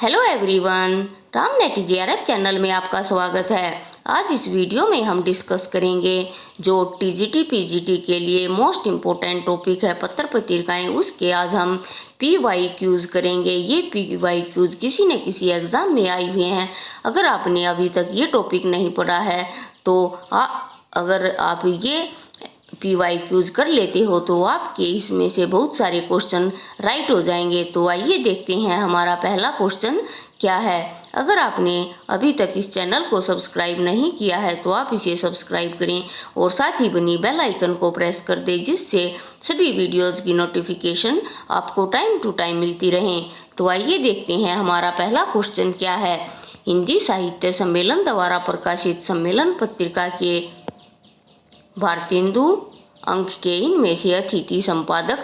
Hello everyone, Ram net GRF channel में आपका स्वागत है। आज इस वीडियो में हम डिस्कस करेंगे जो टीजीटी पीजीटी के लिए मोस्ट इम्पोर्टेंट टॉपिक है पत्र पत्रिकाएं, उसके आज हम पीवाईक्यूज करेंगे। ये पीवाईक्यूज किसी न किसी एग्ज़ाम में आए हुए हैं। अगर आपने अभी तक ये टॉपिक नहीं पढ़ा है तो अगर आप ये पीवाईक्यूज कर लेते हो तो आपके इसमें से बहुत सारे क्वेश्चन राइट हो जाएंगे। तो आइए देखते हैं हमारा पहला क्वेश्चन क्या है। अगर आपने अभी तक इस चैनल को सब्सक्राइब नहीं किया है तो आप इसे सब्सक्राइब करें और साथ ही बनी बेल आइकन को प्रेस कर दें, जिससे सभी वीडियोज़ की नोटिफिकेशन आपको टाइम टू टाइम मिलती रहें। तो आइए देखते हैं हमारा पहला क्वेश्चन क्या है। हिंदी साहित्य सम्मेलन द्वारा प्रकाशित सम्मेलन पत्रिका के भारतेंदु अंक के इनमें से अतिथि संपादक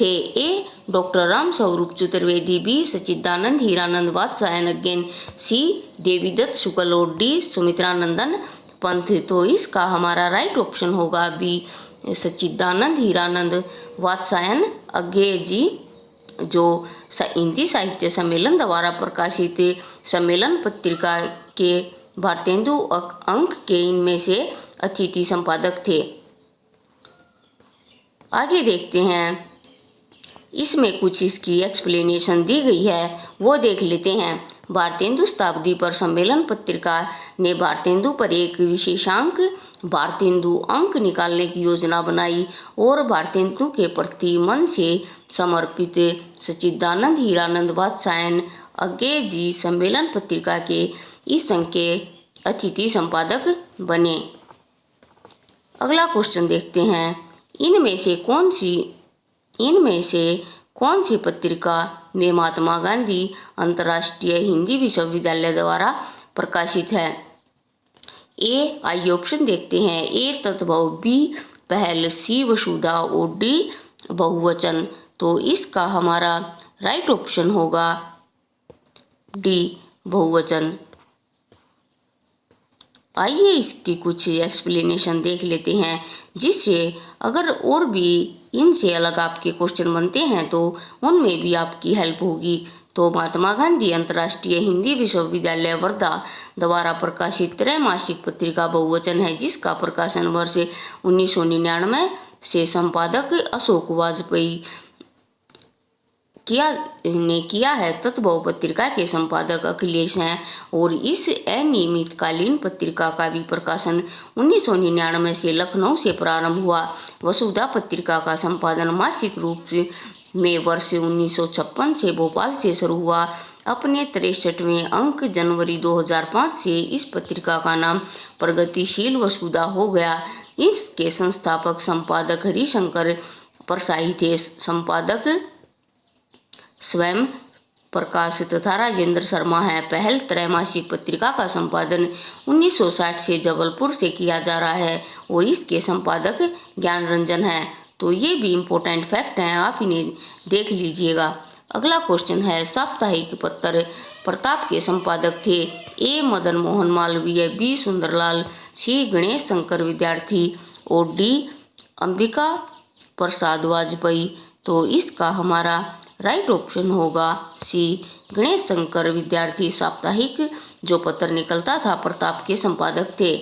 थे। ए डॉक्टर राम स्वरूप चतुर्वेदी, बी सच्चिदानंद हीरानंद वात्सायन अज्ञान, सी देवीदत्त शुक्ल और डी सुमित्रानंदन पंथ। तो इसका हमारा राइट ऑप्शन होगा बी सच्चिदानंद हीरानंद वात्सायन अज्ञे जी, जो हिंदी साहित्य सम्मेलन द्वारा प्रकाशित सम्मेलन पत्रिका के भारतेंदु अंक के इनमें से अतिथि संपादक थे। आगे देखते हैं, इसमें कुछ इसकी एक्सप्लेनेशन दी गई है, वो देख लेते हैं। भारतेंदु शताब्दी पर सम्मेलन पत्रिका ने भारतेंदु पर एक विशेषांक भारतेंदु अंक निकालने की योजना बनाई और भारतेंदु के प्रति मन से समर्पित सच्चिदानंद हीरानंद वात्सायन अज्ञे जी सम्मेलन पत्रिका के इस अंक के अतिथि संपादक बने। अगला क्वेश्चन देखते हैं, इनमें से कौन सी पत्रिका में महात्मा गांधी अंतर्राष्ट्रीय हिंदी विश्वविद्यालय द्वारा प्रकाशित है। ए, आइए ऑप्शन देखते हैं। ए तत्भव, बी पहल, सी वसुधा और डी बहुवचन। तो इसका हमारा राइट ऑप्शन होगा डी बहुवचन। आइए इसकी कुछ एक्सप्लेनेशन देख लेते हैं, जिससे अगर और भी इनसे अलग आपके क्वेश्चन बनते हैं तो उनमें भी आपकी हेल्प होगी। तो महात्मा गांधी अंतर्राष्ट्रीय हिंदी विश्वविद्यालय वर्धा द्वारा प्रकाशित त्रैमासिक पत्रिका बहुवचन है, जिसका प्रकाशन वर्ष 1999 से संपादक अशोक वाजपेयी किया है। तत्भव पत्रिका के संपादक अखिलेश हैं और इस अनियमितकालीन पत्रिका का भी प्रकाशन 1999 से लखनऊ से प्रारंभ हुआ। वसुधा पत्रिका का संपादन मासिक रूप में वर्ष 1956 से भोपाल से शुरू हुआ। अपने 63वें अंक जनवरी 2005 से इस पत्रिका का नाम प्रगतिशील वसुधा हो गया। इसके संस्थापक संपादक हरिशंकर परसाई थे। संपादक स्वयं प्रकाश तथा राजेंद्र शर्मा है। पहल त्रैमासिक पत्रिका का संपादन 1960 से जबलपुर से किया जा रहा है और इसके संपादक ज्ञान रंजन है। तो ये भी इम्पोर्टेंट फैक्ट हैं, आप इन्हें देख लीजिएगा। अगला क्वेश्चन है, साप्ताहिक पत्र प्रताप के संपादक थे। ए मदन मोहन मालवीय, बी सुंदरलाल, सी गणेश शंकर विद्यार्थी और डी अंबिका प्रसाद वाजपेयी। तो इसका हमारा राइट ऑप्शन होगा सी गणेश शंकर विद्यार्थी। साप्ताहिक जो पत्र निकलता था प्रताप के संपादक थे।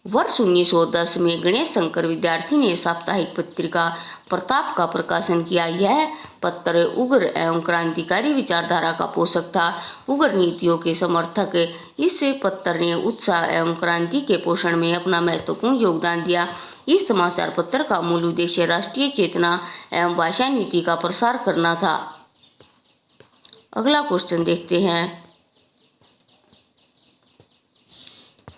वर्ष 1910 में गणेश शंकर विद्यार्थी ने साप्ताहिक पत्रिका प्रताप का प्रकाशन किया। यह पत्र उग्र एवं क्रांतिकारी विचारधारा का पोषक था। उग्र नीतियों के समर्थक इस पत्र ने उत्साह एवं क्रांति के पोषण में अपना महत्वपूर्ण योगदान दिया। इस समाचार पत्र का मूल उद्देश्य राष्ट्रीय चेतना एवं भाषा नीति का प्रसार करना था। अगला क्वेश्चन देखते हैं,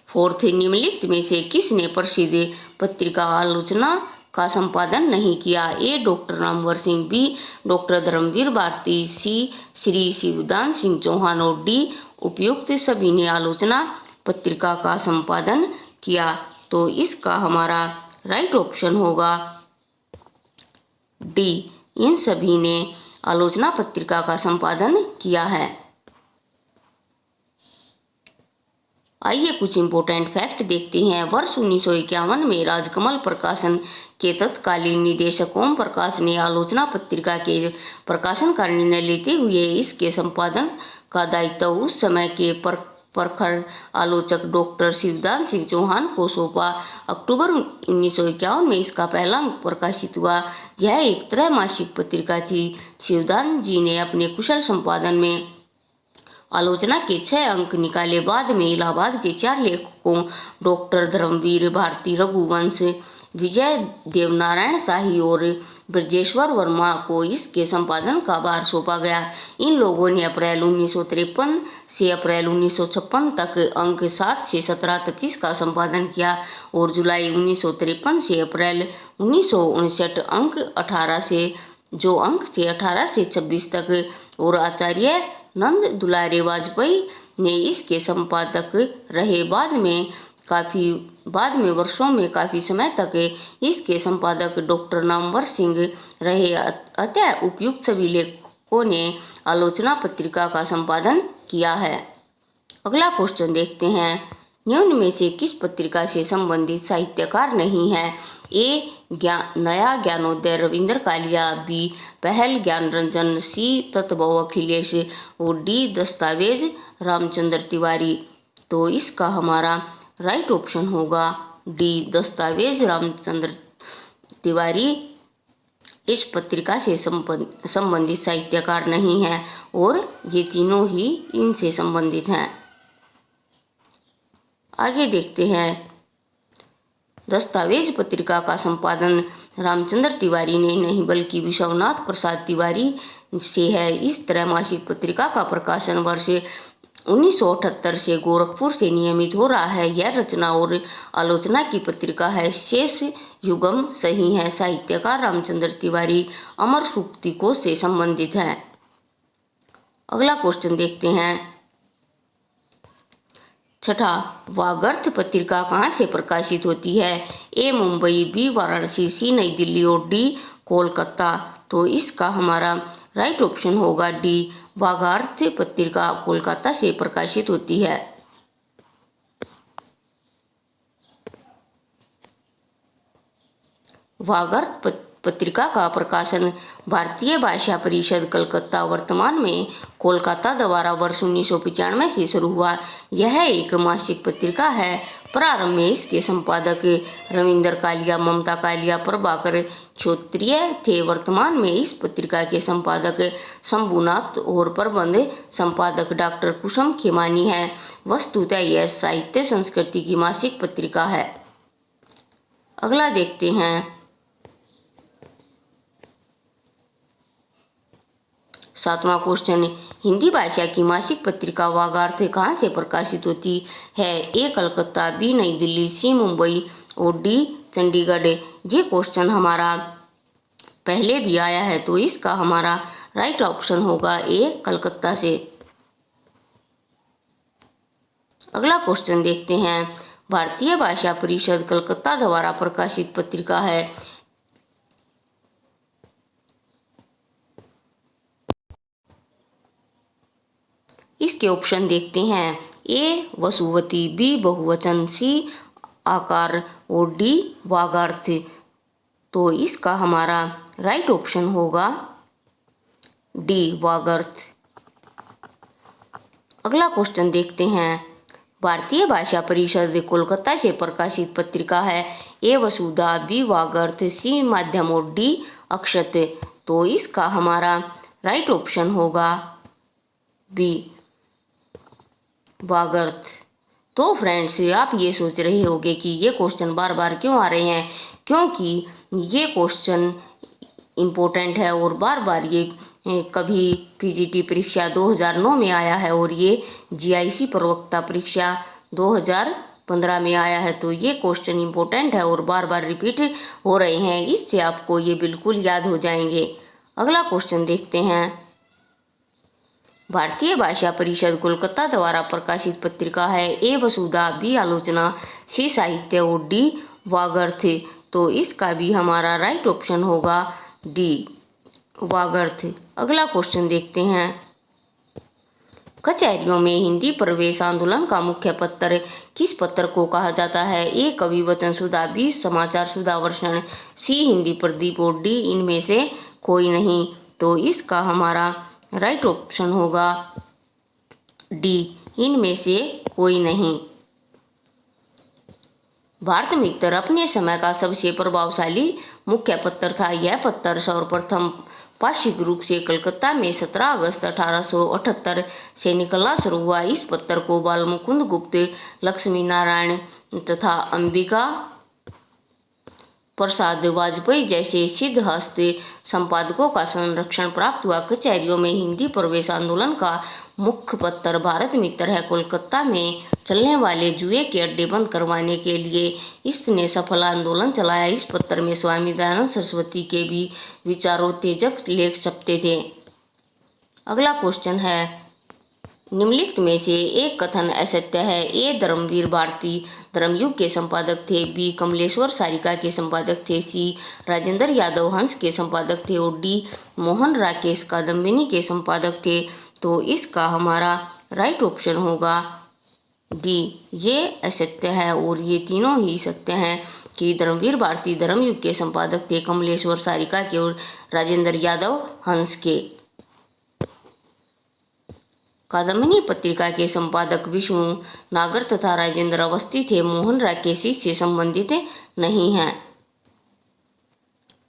फोर्थ, निम्नलिखित में से किसने प्रसिद्ध पत्रिका आलोचना का संपादन नहीं किया। A doctor Ramvar Singh, B doctor Dharmvir Bharati, C Shri Shivdan Singh Chauhan और डी उपयुक्त सभी ने आलोचना पत्रिका का संपादन किया। तो इसका हमारा राइट ऑप्शन होगा डी, इन सभी ने आलोचना पत्रिका का संपादन किया है। आइए कुछ इम्पोर्टेंट फैक्ट देखते हैं। वर्ष 1951 में राजकमल प्रकाशन के तत्कालीन निदेशक ओम प्रकाश ने आलोचना पत्रिका के प्रकाशन का निर्णय लेते हुए इसके संपादन का दायित्व उस समय के प्रखर आलोचक डॉक्टर शिवदान सिंह चौहान को सौंपा। अक्टूबर 1951 में इसका पहला अंक प्रकाशित हुआ। यह एक त्रैमासिक पत्रिका थी। शिवदान जी ने अपने कुशल संपादन में आलोचना के 6 अंक निकाले। बाद में इलाहाबाद के 4 लेखकों डॉक्टर धर्मवीर भारती, रघुवंश, विजय देवनारायण शाही और ब्रजेश्वर वर्मा को इसके संपादन का भार सौंपा गया। इन लोगों ने अप्रैल 1953 से अप्रैल 1956 तक अंक 7 से 17 तक इसका संपादन किया और जुलाई 1953 से अप्रैल 1959 अंक 18 से 26 तक और आचार्य नंद दुलारे वाजपेयी ने इसके संपादक रहे। बाद में वर्षों में काफ़ी समय तक इसके संपादक डॉक्टर नामवर सिंह रहे। अतः उपयुक्त सभी लेखकों ने आलोचना पत्रिका का संपादन किया है। अगला क्वेश्चन देखते हैं। निम्न में से किस पत्रिका से संबंधित साहित्यकार नहीं है? ए नया ज्ञानोदय रविंद्र कालिया, बी पहल ज्ञानरंजन, सी तत्वबोध अखिलेश और डी दस्तावेज रामचंद्र तिवारी। तो इसका हमारा राइट ऑप्शन होगा डी दस्तावेज रामचंद्र तिवारी इस पत्रिका से संबंधित साहित्यकार नहीं है और ये तीनों ही इनसे संबंधित हैं। आगे देखते हैं। दस्तावेज पत्रिका का संपादन रामचंद्र तिवारी ने नहीं बल्कि विश्वनाथ प्रसाद तिवारी से है। इस त्रैमासिक पत्रिका का प्रकाशन वर्ष 1978 से गोरखपुर से नियमित हो रहा है। यह रचना और आलोचना की पत्रिका है। शेष युगम सही है। साहित्यकार रामचंद्र तिवारी अमर सूक्ति कोश से संबंधित है। अगला क्वेश्चन देखते हैं। छठा, वागर्थ पत्रिका कहाँ से प्रकाशित होती है? ए मुंबई, बी वाराणसी, सी नई दिल्ली और डी कोलकाता। तो इसका हमारा राइट ऑप्शन होगा डी वागार्थ पत्रिका कोलकाता से प्रकाशित होती है। वागर्थ पत्रिका का प्रकाशन भारतीय भाषा परिषद कलकत्ता वर्तमान में कोलकाता द्वारा वर्ष 1995 से शुरू हुआ। यह एक मासिक पत्रिका है। प्रारंभ में इसके संपादक रविंद्र कालिया, ममता कालिया, प्रभाकर क्षत्रिय थे। वर्तमान में इस पत्रिका के संपादक शंभुनाथ और प्रबंध संपादक डॉक्टर कुसुम खेमानी है। वस्तुतः यह साहित्य संस्कृति की मासिक पत्रिका है। अगला देखते हैं। 7वां क्वेश्चन, हिंदी भाषा की मासिक पत्रिका वागार्थ कहाँ से प्रकाशित होती है? ए कलकत्ता, बी नई दिल्ली, सी मुंबई और डी चंडीगढ़। ये क्वेश्चन हमारा पहले भी आया है तो इसका हमारा राइट ऑप्शन होगा ए कलकत्ता से। अगला क्वेश्चन देखते हैं। भारतीय भाषा परिषद कलकत्ता द्वारा प्रकाशित पत्रिका है। इसके ऑप्शन देखते हैं। ए वसुवती, बी बहुवचन, सी आकार और डी वागार्थ। तो इसका हमारा राइट ऑप्शन होगा डी वागार्थ। अगला क्वेश्चन देखते हैं। भारतीय भाषा परिषद कोलकाता से प्रकाशित पत्रिका है। ए वसुधा, बी वागार्थ, सी माध्यम और डी अक्षत। तो इसका हमारा राइट ऑप्शन होगा बी वागार्थ। तो फ्रेंड्स, आप ये सोच रहे होंगे कि ये क्वेश्चन बार बार क्यों आ रहे हैं? क्योंकि ये क्वेश्चन इम्पोर्टेंट है और बार बार ये कभी पीजीटी परीक्षा 2009 में आया है और ये जीआईसी प्रवक्ता परीक्षा 2015 में आया है। तो ये क्वेश्चन इम्पोर्टेंट है और बार बार रिपीट हो रहे हैं। इससे आपको ये बिल्कुल याद हो जाएंगे। अगला क्वेश्चन देखते हैं। भारतीय भाषा परिषद कोलकाता द्वारा प्रकाशित पत्रिका है। ए वसुधा, बी आलोचना, सी साहित्य और डी वागार्थ। तो इसका भी हमारा राइट ऑप्शन होगा डी वागार्थ। अगला क्वेश्चन देखते हैं। कचहरियों में हिंदी प्रवेश आंदोलन का मुख्य पत्र किस पत्र को कहा जाता है? ए कवि वचन सुधा, बी समाचार सुधा वर्षण, सी हिंदी प्रदीप और डी इनमें से कोई नहीं। तो इसका हमारा राइट ऑप्शन होगा डी, इनमें से कोई नहीं। भारत मित्र अपने समय का सबसे प्रभावशाली मुख्य पत्र था। यह पत्र सर्वप्रथम पाक्षिक रूप से कलकत्ता में 17 अगस्त 1878 से निकलना शुरू हुआ। इस पत्र को बालमुकुंद गुप्त, लक्ष्मी नारायण तथा अंबिका प्रसाद वाजपेयी जैसे सिद्धहस्त संपादकों का संरक्षण प्राप्त हुआ। कचहरियों में हिंदी प्रवेश आंदोलन का मुख्य पत्र भारत मित्र है। कोलकाता में चलने वाले जुए के अड्डे बंद करवाने के लिए इसने सफल आंदोलन चलाया। इस पत्र में स्वामी दयानंद सरस्वती के भी विचारोत्तेजक लेख छपते थे। अगला क्वेश्चन है, निम्नलिखित में से एक कथन असत्य है। ए धर्मवीर भारती धर्मयुग के संपादक थे, बी कमलेश्वर सारिका के संपादक थे, सी राजेंद्र यादव हंस के संपादक थे और डी मोहन राकेश कादम्बिनी के संपादक थे। तो इसका हमारा राइट ऑप्शन होगा डी, ये असत्य है और ये तीनों ही सत्य हैं कि धर्मवीर भारती धर्मयुग के संपादक थे, कमलेश्वर सारिका के और राजेंद्र यादव हंस के। कादम्बिनी पत्रिका के संपादक विष्णु नागर तथा राजेंद्र अवस्थी थे। मोहन राकेश से संबंधित नहीं हैं।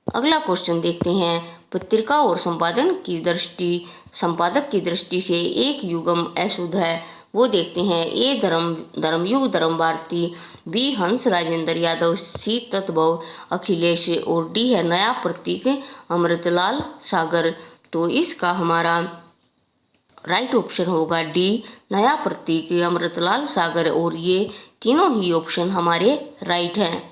अगला क्वेश्चन देखते हैं, पत्रिका और संपादक की दृष्टि से एक युगम अशुद्ध है, वो देखते हैं। ए धर्मयुग धर्म भारती, बी हंस राजेंद्र यादव, सी तत्भव अखिलेश और डी है नया प्रतीक अमृतलाल सागर। तो इसका हमारा राइट ऑप्शन होगा डी, नया प्रतीक अमृतलाल सागर और ये तीनों ही ऑप्शन हमारे राइट हैं।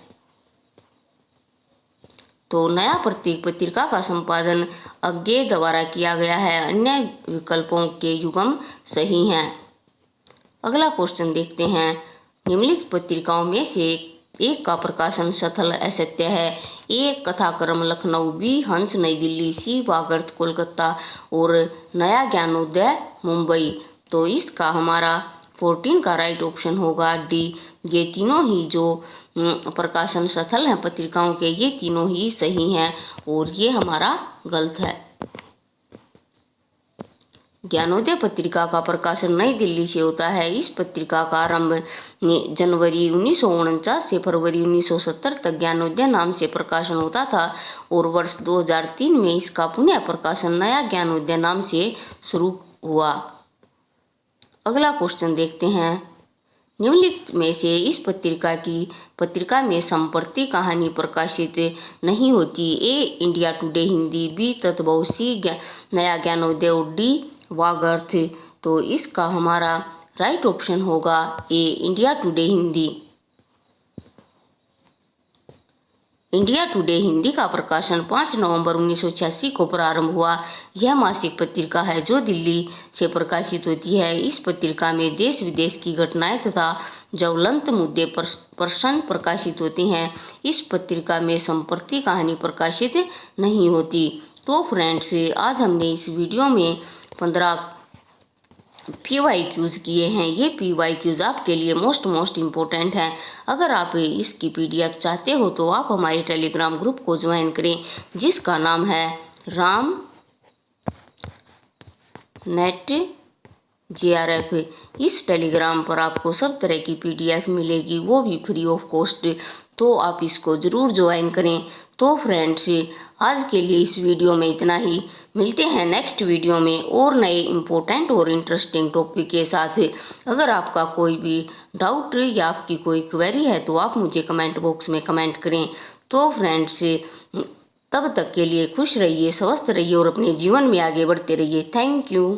तो नया प्रतीक पत्रिका का संपादन अज्ञे द्वारा किया गया है, अन्य विकल्पों के युगम सही हैं। अगला क्वेश्चन देखते हैं, निम्नलिखित पत्रिकाओं में से एक का प्रकाशन सफल असत्य है। ए कथाक्रम लखनऊ, बी हंस नई दिल्ली, सी वागर्थ कोलकाता और नया ज्ञानोदय मुंबई। तो इसका हमारा 14 का राइट ऑप्शन होगा डी, ये तीनों ही जो प्रकाशन सफल हैं पत्रिकाओं के, ये तीनों ही सही हैं और ये हमारा गलत है। ज्ञानोदय पत्रिका का प्रकाशन नई दिल्ली से होता है। इस पत्रिका का आरंभ जनवरी 1949 से फरवरी 1970 तक ज्ञानोदय नाम से प्रकाशन होता था और वर्ष 2003 में इसका पुनः प्रकाशन नया ज्ञानोदय नाम से शुरू हुआ। अगला क्वेश्चन देखते हैं, निम्नलिखित में से इस पत्रिका में संप्रति कहानी प्रकाशित नहीं होती। ए इंडिया टुडे हिंदी, बी तत्भव, सी नया ज्ञानोदय और डी वागर्थ। तो इसका हमारा राइट ऑप्शन होगा A, India Today Hindi. India Today Hindi का प्रकाशन 5 नवंबर 1986 को प्रारंभ हुआ। यह मासिक पत्रिका है जो दिल्ली से प्रकाशित होती है। इस पत्रिका में देश विदेश की घटनाएं तथा ज्वलंत मुद्दे प्रश्न प्रकाशित होते हैं। इस पत्रिका में संप्रति कहानी प्रकाशित नहीं होती। तो फ्रेंड्स, आज हमने इस वीडियो में 15 PYQs किए हैं। ये PYQs आपके लिए मोस्ट इम्पोर्टेंट हैं। अगर आप इसकी PDF चाहते हो तो आप हमारे टेलीग्राम ग्रुप को ज्वाइन करें जिसका नाम है राम नेट JRF। इस टेलीग्राम पर आपको सब तरह की PDF मिलेगी, वो भी फ्री ऑफ कॉस्ट। तो आप इसको ज़रूर ज्वाइन करें। तो फ्रेंड्स, आज के लिए इस वीडियो में इतना ही। मिलते हैं नेक्स्ट वीडियो में और नए इम्पोर्टेंट और इंटरेस्टिंग टॉपिक के साथ। अगर आपका कोई भी डाउट या आपकी कोई क्वेरी है तो आप मुझे कमेंट बॉक्स में कमेंट करें। तो फ्रेंड्स, तब तक के लिए खुश रहिए, स्वस्थ रहिए और अपने जीवन में आगे बढ़ते रहिए। Thank you.